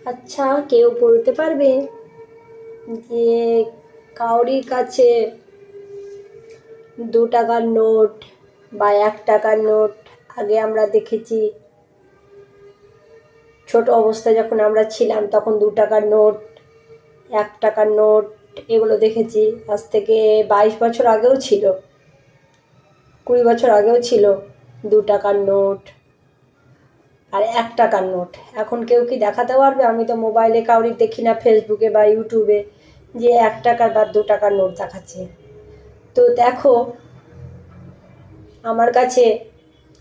আচ্ছা, কেউ বলতে পারবে যে কাউরির কাছে 2 টাকার নোট বা 1 টাকার নোট আগে আমরা দেখেছি ছোট অবস্থায় যখন আমরা ছিলাম তখন 2 টাকার নোট, 1 টাকার নোট এগুলো দেখেছি। আজ থেকে 22 বছর আগেও ছিল, 20 বছর আগেও ছিল 2 টাকার নোট আর 1 টাকার নোট। এখন কেউ কি দেখাতে পারবে? আমি তো মোবাইলে কাউরির দেখি না, ফেসবুকে বা ইউটিউবে যে 1 টাকার বা 2 টাকার নোট দেখাচ্ছে। তো দেখো আমার কাছে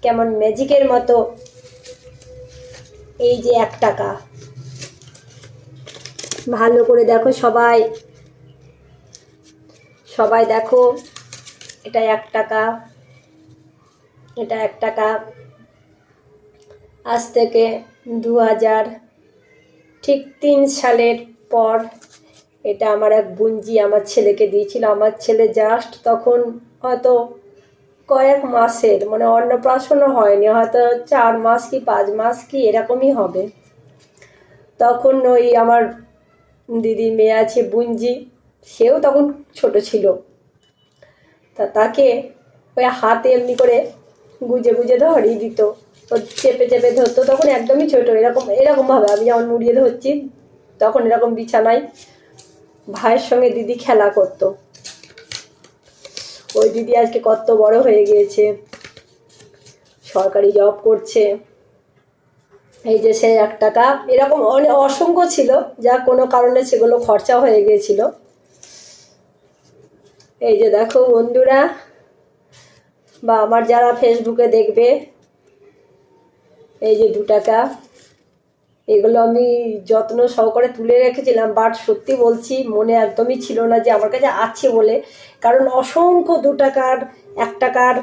কেমন ম্যাজিকের মতো এই যে 1 টাকা, ভালো করে দেখো সবাই, সবাই দেখো, এটা 1 টাকা, এটা 1 টাকা। আজ থেকে 2003 সালের পর এটা আমার এক বুঞ্জি আমার ছেলেকে দিয়েছিল। আমার ছেলে জাস্ট তখন হয়তো কয়েক মাসের, মানে অন্নপ্রাশনও হয়নি, হয়তো 4 মাস কি 5 মাস কি এরকমই হবে। তখন ওই আমার দিদির মেয়ে আছে বুঞ্জি, সেও তখন ছোট ছিল, তাকে ওই হাতে এমনি করে গুজে গুজে ধরিয়ে দিত, ও চেপে চেপে ধরতো। তখন একদমই ছোট, এরকমভাবে আমি যেমন মুড়িয়ে ধরছি তখন এরকম বিছানায় ভাইয়ের সঙ্গে দিদি খেলা করতো। ওই দিদি আজকে কত বড় হয়ে গিয়েছে, সরকারি জব করছে। এই যে সেই 1 টাকা, এরকম অনেক অসংখ্য ছিল, যা কোনো কারণে সেগুলো খরচা হয়ে গিয়েছিল। এই যে দেখো বন্ধুরা, বা আমার যারা ফেসবুকে দেখবে, এই যে 2 টাকা, এগুলো আমি যত্ন সহকারে তুলে রেখেছিলাম। বাট সত্যি বলছি, মনে একদমই ছিল না যে আমার কাছে আছে বলে, কারণ অসংখ্য 2 টাকার 1 টাকার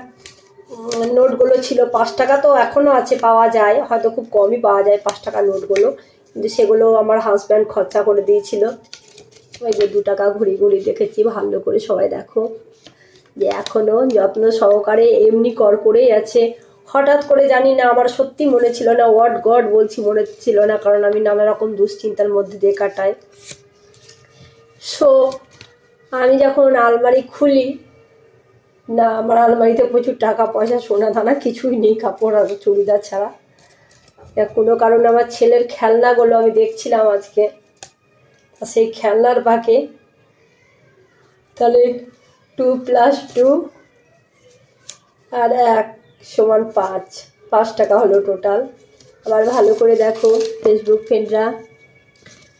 নোটগুলো ছিল। 5 টাকা তো এখনও আছে, পাওয়া যায়, হয়তো খুব কমই পাওয়া যায় 5 টাকার নোটগুলো, কিন্তু সেগুলো আমার হাজব্যান্ড খরচা করে দিয়েছিল। ওই যে 2 টাকা ঘুরি ঘুরি দেখেছি, ভালো করে সবাই দেখো যে এখনও যত্ন সহকারে এমনি কর করেই আছে। হঠাৎ করে জানি না, আমার সত্যি মনে ছিল না, ওয়াট গড বলছি, মনে ছিল না, কারণ আমি নানা রকম দুশ্চিন্তার মধ্যে দিয়ে কাটাই। সো আমি যখন আলমারি খুলি, না আমার আলমারিতে প্রচুর টাকা পয়সা সোনা দানা কিছুই নেই, কাপড় আর চুড়িদার ছাড়া। কোনো কারণে আমার ছেলের খেলনাগুলো আমি দেখছিলাম আজকে, সেই খেলনার বাঁকে তাহলে 2 + 2 আর 1 = 5, 5 টাকা হলো টোটাল। আবার ভালো করে দেখো ফেসবুক ফ্রেন্ডরা,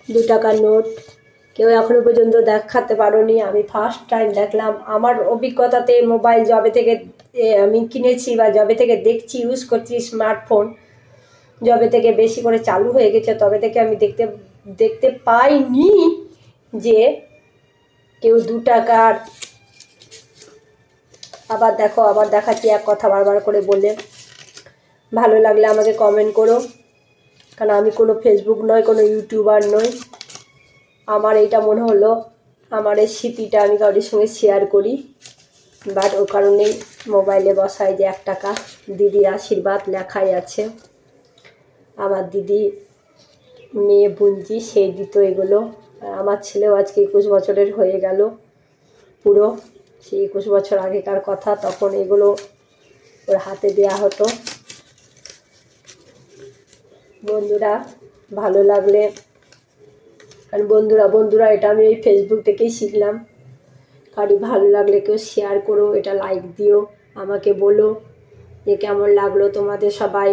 2 টাকার নোট কেউ এখনো পর্যন্ত দেখাতে পারোনি, আমি ফার্স্ট টাইম দেখলাম। আমার অভিজ্ঞতাতে মোবাইল যবে থেকে আমি কিনেছি বা যবে থেকে দেখছি, ইউজ করছি স্মার্টফোন, যবে থেকে বেশি করে চালু হয়ে গেছে, তবে থেকে আমি দেখতে পাইনি যে কেউ 2 টাকার। আবার দেখো, আবার দেখাচ্ছি, এক কথা বারবার করে বলে। ভালো লাগলে আমাকে কমেন্ট করো, কারণ আমি কোনো ফেসবুক নয়, কোনো ইউটিউবার নই। আমার এইটা মনে হলো, আমার এই স্মৃতিটা আমি কারোর সঙ্গে শেয়ার করি, বাট ও কারণেই মোবাইলে বসাই যে 1 টাকা। দিদির আশীর্বাদ লেখাই আছে, আমার দিদি মেয়ে বুঞ্জি সেই দিত এগুলো। আমার ছেলেও আজকে 21 বছরের হয়ে গেল পুরো। সেই 21 বছর আগেকার কথা, তখন এগুলো ওর হাতে দেয়া হতো। বন্ধুরা ভালো লাগলে, কারণ বন্ধুরা এটা আমি এই ফেসবুক থেকেই শিখলাম। কারি ভালো লাগলে কেউ শেয়ার করো, এটা লাইক দিও, আমাকে বলো যে কেমন লাগলো তোমাদের সবাই।